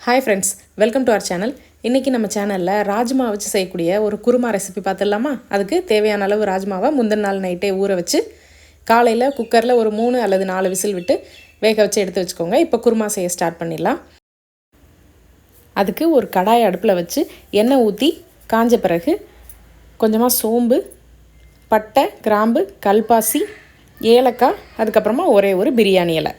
Hi friends, welcome to our channel. இன்றைக்கி நம்ம சேனலில் ராஜ்மா வச்சு செய்யக்கூடிய ஒரு குருமா ரெசிபி பார்த்துடலாமா? அதுக்கு தேவையான அளவு ராஜ்மாவை முந்தின நாள் நைட்டே ஊற வச்சு காலையில் குக்கரில் ஒரு 3 அல்லது 4 விசில் விட்டு வேக வச்சு எடுத்து வச்சுக்கோங்க. இப்போ குருமா செய்ய ஸ்டார்ட் பண்ணிடலாம். அதுக்கு ஒரு கடாய் அடுப்பில் வச்சு எண்ணெய் ஊற்றி காஞ்ச பிறகு கொஞ்சமாக சோம்பு, பட்டை, கிராம்பு, கல்பாசி, ஏலக்காய், அதுக்கப்புறமா ஒரே ஒரு பிரியாணி இலை,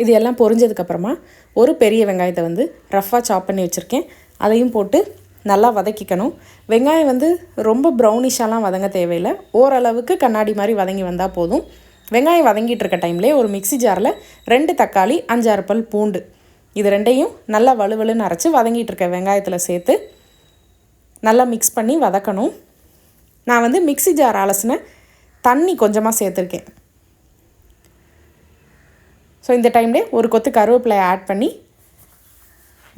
இது எல்லாம் பொரிஞ்சதுக்கப்புறமா ஒரு பெரிய வெங்காயத்தை ரஃப்பாக சாப் பண்ணி வச்சுருக்கேன். அதையும் போட்டு நல்லா வதக்கிக்கணும். வெங்காயம் ரொம்ப ப்ரௌனிஷாலாம் வதங்க தேவையில்லை, ஓரளவுக்கு கண்ணாடி மாதிரி வதங்கி வந்தால் போதும். வெங்காயம் வதங்கிட்டு இருக்க டைம்லேயே ஒரு மிக்சி ஜாரில் 2 தக்காளி, 5-6 பல் பூண்டு, இது ரெண்டையும் நல்லா வலுவலுன்னு அரைச்சி வதங்கிட்டு இருக்க வெங்காயத்தில் சேர்த்து நல்லா மிக்ஸ் பண்ணி வதக்கணும். நான் மிக்சி ஜார் அலசின தண்ணி கொஞ்சமாக சேர்த்துருக்கேன். ஸோ இந்த டைம்லேயே ஒரு கொத்து கருவேப்பிலை ஆட் பண்ணி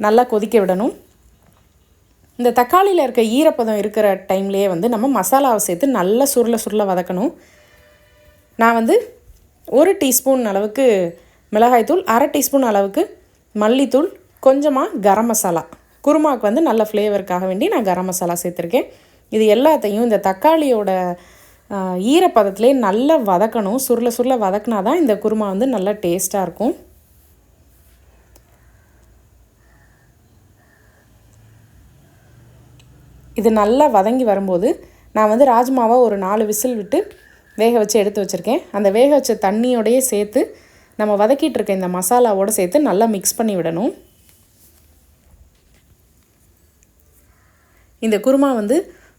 நல்லா கொதிக்க விடணும். இந்த தக்காளியில் இருக்க ஈரப்பதம் இருக்கிற டைம்லேயே நம்ம மசாலாவை சேர்த்து நல்லா சுருள வதக்கணும். நான் 1 டீஸ்பூன் அளவுக்கு மிளகாய்த்தூள், 1/2 டீஸ்பூன் அளவுக்கு மல்லித்தூள், கொஞ்சமாக கரம் மசாலா, குருமாவுக்கு நல்ல ஃப்ளேவருக்காக வேண்டி நான் கரம் மசாலா சேர்த்துருக்கேன். இது எல்லாத்தையும் இந்த தக்காளியோட ஈரப்பதத்திலே நல்லா வதக்கணும். சுருள வதக்கினா தான் இந்த குருமா நல்லா டேஸ்ட்டாக இருக்கும். இது நல்லா வதங்கி வரும்போது நான் ராஜ்மாவை ஒரு 4 விசில் விட்டு வேக வச்சு எடுத்து வச்சுருக்கேன். அந்த வேக வச்ச தண்ணியோடையே சேர்த்து நம்ம வதக்கிட்டு இருக்க இந்த மசாலாவோடு சேர்த்து நல்லா மிக்ஸ் பண்ணி விடணும். இந்த குருமா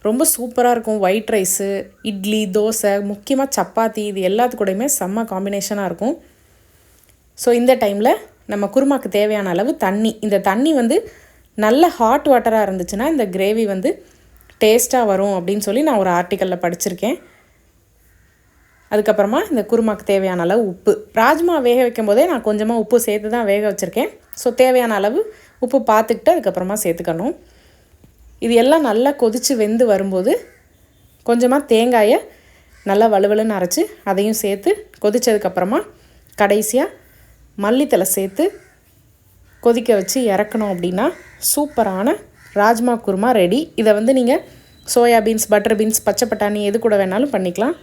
ரொம்ப சூப்பராக இருக்கும். ஒயிட் ரைஸு, இட்லி, தோசை, முக்கியமாக சப்பாத்தி, இது எல்லாத்துக்கூடையுமே செம்ம காம்பினேஷனாக இருக்கும். ஸோ இந்த டைமில் நம்ம குருமாக்கு தேவையான அளவு தண்ணி, இந்த தண்ணி நல்ல ஹாட் வாட்டராக இருந்துச்சுன்னா இந்த கிரேவி டேஸ்ட்டாக வரும் அப்படின்னு சொல்லி நான் ஒரு ஆர்டிக்கலில் படிச்சிருக்கேன். அதுக்கப்புறமா இந்த குருமாக்கு தேவையான அளவு உப்பு, ராஜ்மா வேக வைக்கும் போதே நான் கொஞ்சமாக உப்பு சேர்த்து தான் வேக வச்சுருக்கேன். ஸோ தேவையான அளவு உப்பு பார்த்துக்கிட்டு அதுக்கப்புறமா சேர்த்துக்கணும். இது எல்லாம் நல்லா கொதித்து வெந்து வரும்போது கொஞ்சமாக தேங்காயை நல்லா வலுவலுன்னு அரைச்சி அதையும் சேர்த்து கொதித்ததுக்கப்புறமா கடைசியாக மல்லித்தலை சேர்த்து கொதிக்க வச்சு இறக்கணும். அப்படின்னா சூப்பரான ராஜ்மா குருமா ரெடி. இதை நீங்கள் சோயா பீன்ஸ், பட்டர் பீன்ஸ், பச்சை பட்டாணி எது கூட வேணாலும் பண்ணிக்கலாம்.